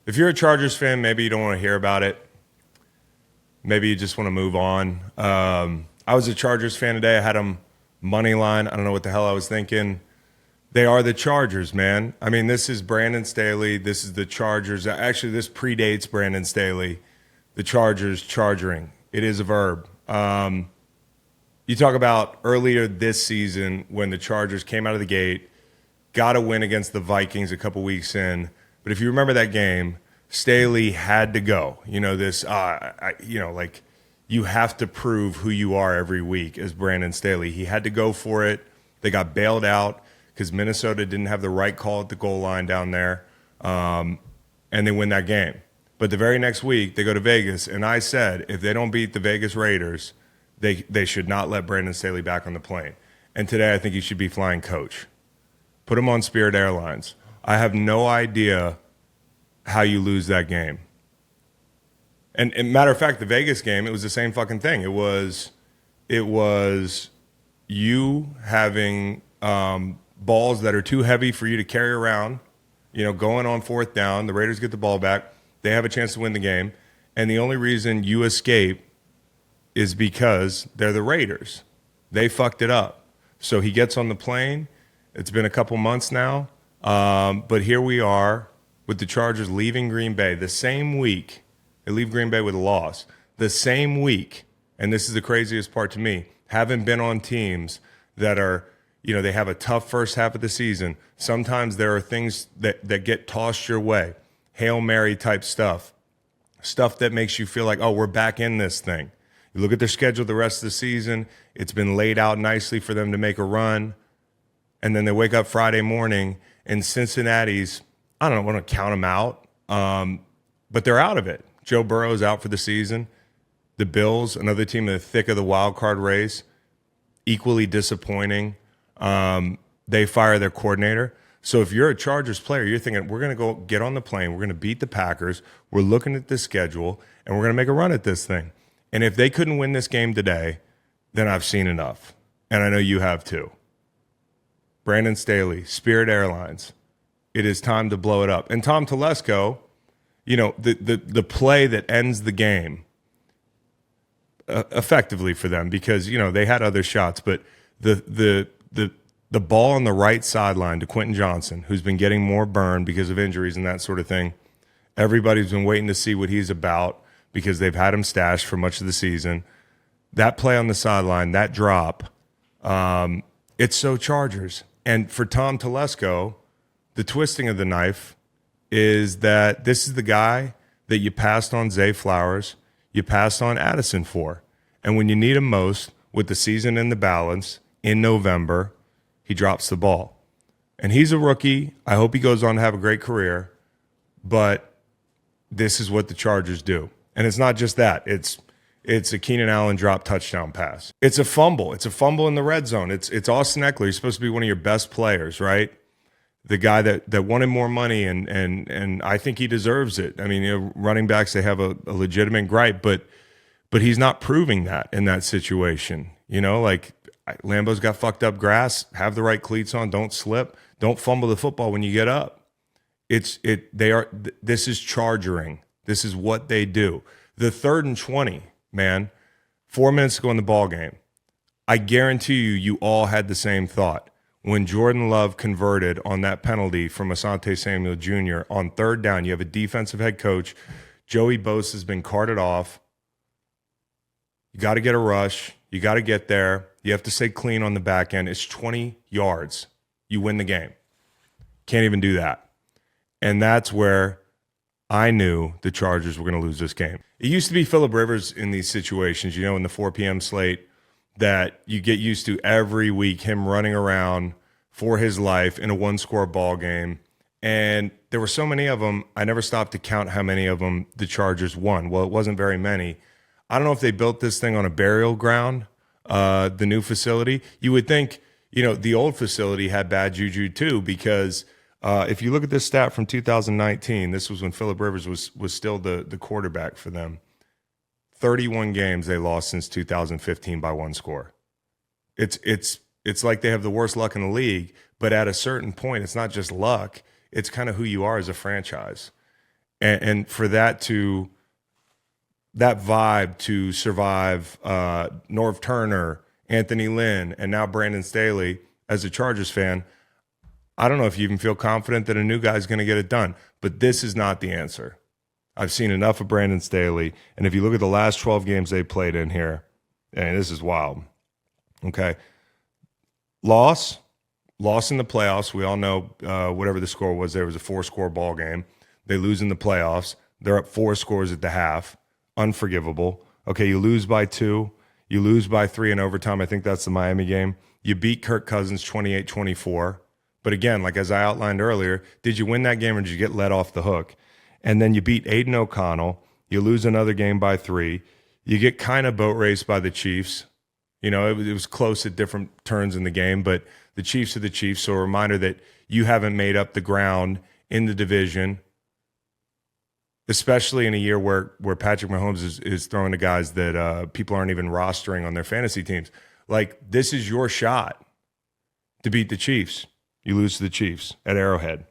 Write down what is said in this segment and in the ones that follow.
If you're a Chargers fan, maybe you don't want to hear about it. Maybe you just want to move on. I was a Chargers fan today. I had them money line. I don't know what the hell I was thinking. They are the Chargers, man. I mean, this is Brandon Staley. This is the Chargers. Actually, this predates Brandon Staley. The Chargers charging. It is a verb. You talk about earlier this season when the Chargers came out of the gate, got a win against the Vikings a couple weeks in. But if you remember that game, Staley had to go. Like you have to prove who you are every week as Brandon Staley. He had to go for it. They got bailed out because Minnesota didn't have the right call at the goal line down there, and they win that game. But the very next week, they go to Vegas, and I said if they don't beat the Vegas Raiders, they should not let Brandon Staley back on the plane. And today I think he should be flying coach. Put him on Spirit Airlines. I have no idea how you lose that game. And matter of fact, the Vegas game, it was the same fucking thing. It was you having balls that are too heavy for you to carry around, going on fourth down. The Raiders get the ball back. They have a chance to win the game. And the only reason you escape is because they're the Raiders. They fucked it up. So he gets on the plane. It's been a couple months now. But here we are with the Chargers leaving Green Bay the same week. They leave Green Bay with a loss. The same week, and this is the craziest part to me, haven't been on teams that are, they have a tough first half of the season. Sometimes there are things that get tossed your way. Hail Mary type stuff that makes you feel like, oh, we're back in this thing. You look at their schedule the rest of the season. It's been laid out nicely for them to make a run. And then they wake up Friday morning and Cincinnati's, I don't want to count them out, but they're out of it. Joe Burrow's out for the season. The Bills, another team in the thick of the wild card race, equally disappointing. They fire their coordinator. So if you're a Chargers player, you're thinking, we're going to go get on the plane. We're going to beat the Packers. We're looking at this schedule, and we're going to make a run at this thing. And if they couldn't win this game today, then I've seen enough. And I know you have too. Brandon Staley, Spirit Airlines. It is time to blow it up. And Tom Telesco, the play that ends the game effectively for them because, they had other shots. But the ball on the right sideline to Quentin Johnson, who's been getting more burn because of injuries and that sort of thing. Everybody's been waiting to see what he's about because they've had him stashed for much of the season. That play on the sideline, that drop, it's so Chargers. And for Tom Telesco, the twisting of the knife is that this is the guy that you passed on Zay Flowers, you passed on Addison for. And when you need him most, with the season in the balance, in November, he drops the ball. And he's a rookie. I hope he goes on to have a great career. But this is what the Chargers do. And it's not just that. It's a Keenan Allen drop touchdown pass. It's a fumble. It's a fumble in the red zone. It's Austin Eckler. He's supposed to be one of your best players, right? The guy that wanted more money, and I think he deserves it. I mean, running backs, they have a legitimate gripe, but he's not proving that in that situation. Like Lambeau's got fucked up grass. Have the right cleats on. Don't slip. Don't fumble the football when you get up. This is chargering. This is what they do. The 3rd and 20, man, 4 minutes to go in the ball game. I guarantee you all had the same thought. When Jordan Love converted on that penalty from Asante Samuel Jr. on 3rd down, you have a defensive head coach. Joey Bosa has been carted off. You got to get a rush. You got to get there. You have to stay clean on the back end. It's 20 yards. You win the game. Can't even do that. And that's where I knew the Chargers were going to lose this game. It used to be Phillip Rivers in these situations, in the 4 p.m. slate, that you get used to every week, him running around for his life in a one-score ball game. And there were so many of them, I never stopped to count how many of them the Chargers won. Well, it wasn't very many. I don't know if they built this thing on a burial ground, the new facility. You would think, the old facility had bad juju too, because if you look at this stat from 2019, this was when Phillip Rivers was still the quarterback for them. 31 games they lost since 2015 by one score. It's like they have the worst luck in the league, but at a certain point, it's not just luck. It's kind of who you are as a franchise. and for that vibe to survive Norv Turner, Anthony Lynn, and now Brandon Staley as a Chargers fan, I don't know if you even feel confident that a new guy's going to get it done. But this is not the answer. I've seen enough of Brandon Staley, and if you look at the last 12 games they played in here, and this is wild. Okay, loss in the playoffs. We all know whatever the score was. There was a 4-score ball game. They lose in the playoffs. They're up 4 scores at the half. Unforgivable. Okay, you lose by 2. You lose by 3 in overtime. I think that's the Miami game. You beat Kirk Cousins 28-24. But again, like as I outlined earlier, did you win that game or did you get let off the hook? And then you beat Aiden O'Connell. You lose another game by 3. You get kind of boat raced by the Chiefs. You know, it was close at different turns in the game, but the Chiefs are the Chiefs. So a reminder that you haven't made up the ground in the division, especially in a year where Patrick Mahomes is throwing to guys that people aren't even rostering on their fantasy teams. Like, this is your shot to beat the Chiefs. You lose to the Chiefs at Arrowhead.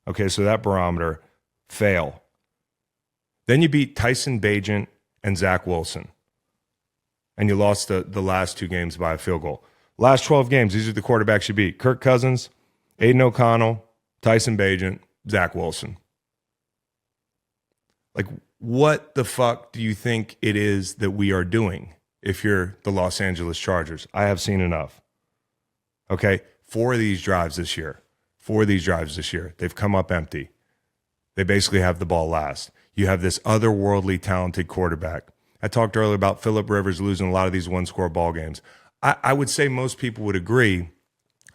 Okay, so that barometer, fail. Then you beat Tyson Bagent and Zach Wilson. And you lost the last 2 games by a field goal. Last 12 games, these are the quarterbacks you beat. Kirk Cousins, Aiden O'Connell, Tyson Bagent, Zach Wilson. Like, what the fuck do you think it is that we are doing if you're the Los Angeles Chargers? I have seen enough. Okay, 4 of these drives this year, they've come up empty. They basically have the ball last. You have this otherworldly talented quarterback. I talked earlier about Phillip Rivers losing a lot of these 1-score ball games. I would say most people would agree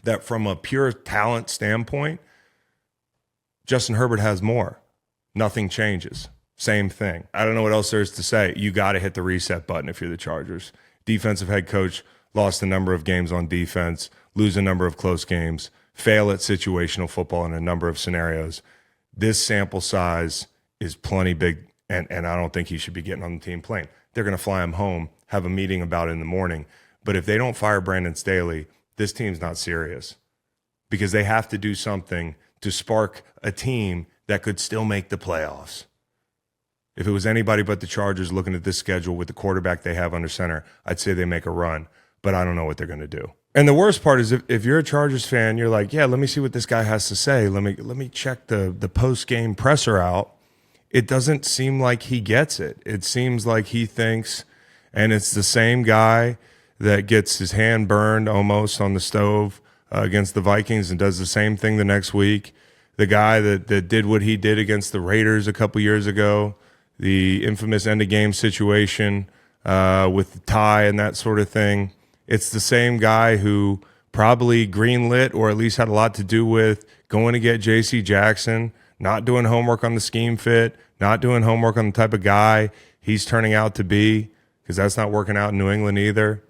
that from a pure talent standpoint, Justin Herbert has more. Nothing changes. Same thing. I don't know what else there is to say. You got to hit the reset button if you're the Chargers. Defensive head coach lost a number of games on defense, lose a number of close games, fail at situational football in a number of scenarios. This sample size is plenty big, and I don't think he should be getting on the team plane. They're going to fly him home, have a meeting about it in the morning. But if they don't fire Brandon Staley, this team's not serious because they have to do something to spark a team that could still make the playoffs. If it was anybody but the Chargers looking at this schedule with the quarterback they have under center, I'd say they make a run, but I don't know what they're going to do. And the worst part is if you're a Chargers fan, you're like, yeah, let me see what this guy has to say. Let me check the post-game presser out. It doesn't seem like he gets it. It seems like he thinks, and it's the same guy that gets his hand burned almost on the stove against the Vikings and does the same thing the next week. The guy that did what he did against the Raiders a couple years ago, the infamous end-of-game situation with the tie and that sort of thing. It's the same guy who probably greenlit or at least had a lot to do with going to get J.C. Jackson, not doing homework on the scheme fit, not doing homework on the type of guy he's turning out to be, because that's not working out in New England either.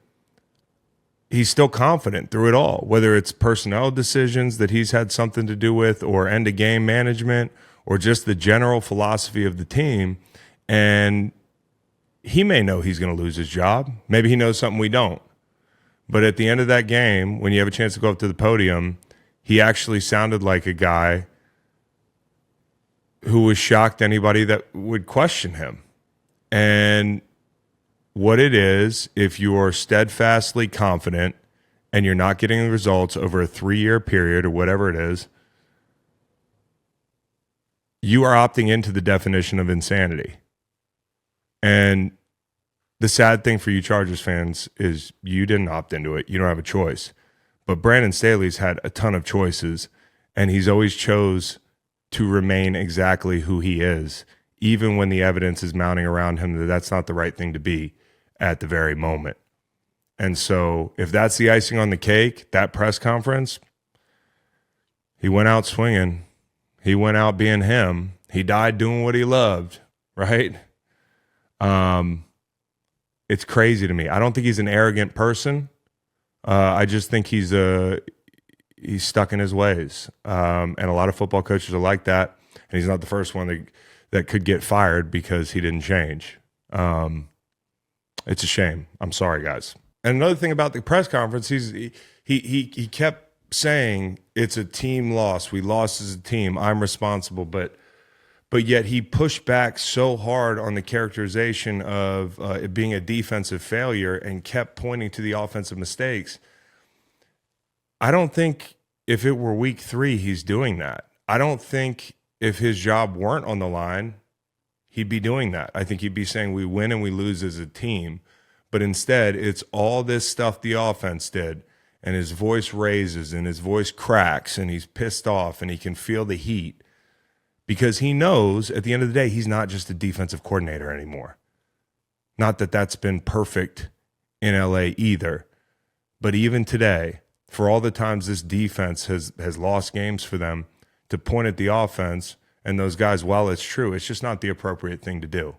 He's still confident through it all, whether it's personnel decisions that he's had something to do with or end-of-game management or just the general philosophy of the team. And he may know he's going to lose his job. Maybe he knows something we don't. But at the end of that game, when you have a chance to go up to the podium, he actually sounded like a guy who was shocked anybody that would question him. And what it is, if you are steadfastly confident and you're not getting the results over a 3-year period or whatever it is, you are opting into the definition of insanity. And the sad thing for you Chargers fans is you didn't opt into it. You don't have a choice. But Brandon Staley's had a ton of choices, and he's always chose to remain exactly who he is, even when the evidence is mounting around him that that's not the right thing to be at the very moment. And so if that's the icing on the cake, that press conference, he went out swinging. He went out being him. He died doing what he loved, right? It's crazy to me. I don't think he's an arrogant person. I just think he's stuck in his ways. And a lot of football coaches are like that. And he's not the first one that could get fired because he didn't change. It's a shame. I'm sorry, guys. And another thing about the press conference, he kept saying it's a team loss. We lost as a team. I'm responsible. But but yet he pushed back so hard on the characterization of it being a defensive failure and kept pointing to the offensive mistakes. I don't think if it were week 3, he's doing that. I don't think if his job weren't on the line, he'd be doing that. I think he'd be saying we win and we lose as a team. But instead, it's all this stuff the offense did. And his voice raises and his voice cracks and he's pissed off and he can feel the heat because he knows at the end of the day, he's not just a defensive coordinator anymore. Not that that's been perfect in LA either. But even today, for all the times this defense has lost games for them, to point at the offense and those guys, while it's true, it's just not the appropriate thing to do.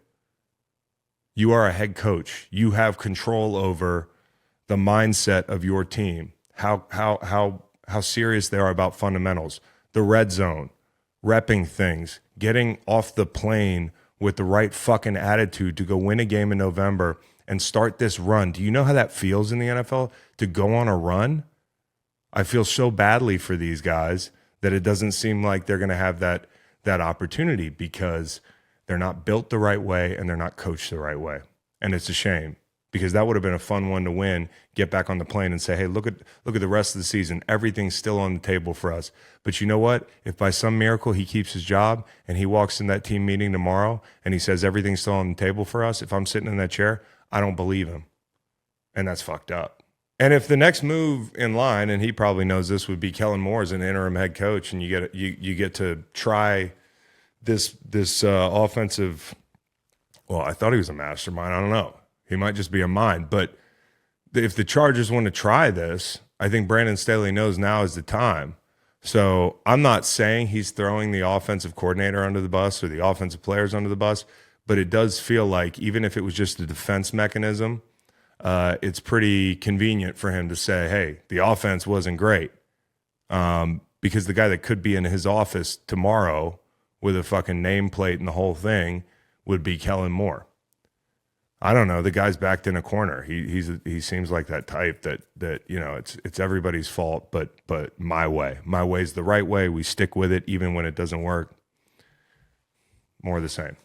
You are a head coach. You have control over the mindset of your team, how serious they are about fundamentals, the red zone, repping things, getting off the plane with the right fucking attitude to go win a game in November and start this run. Do you know how that feels in the NFL to go on a run? I feel so badly for these guys that it doesn't seem like they're going to have that opportunity because they're not built the right way and they're not coached the right way. And it's a shame because that would have been a fun one to win, get back on the plane and say, hey, look at the rest of the season. Everything's still on the table for us. But you know what? If by some miracle he keeps his job and he walks in that team meeting tomorrow and he says everything's still on the table for us, if I'm sitting in that chair, I don't believe him. And that's fucked up. And if the next move in line, and he probably knows this, would be Kellen Moore as an interim head coach, and you get to try this offensive. Well, I thought he was a mastermind. I don't know. He might just be a mind. But if the Chargers want to try this, I think Brandon Staley knows now is the time. So I'm not saying he's throwing the offensive coordinator under the bus or the offensive players under the bus, but it does feel like even if it was just a defense mechanism, it's pretty convenient for him to say, hey, the offense wasn't great. Because the guy that could be in his office tomorrow with a fucking nameplate and the whole thing would be Kellen Moore. I don't know. The guy's backed in a corner. He seems like that type that you know it's everybody's fault, but my way. My way's the right way. We stick with it even when it doesn't work. More of the same.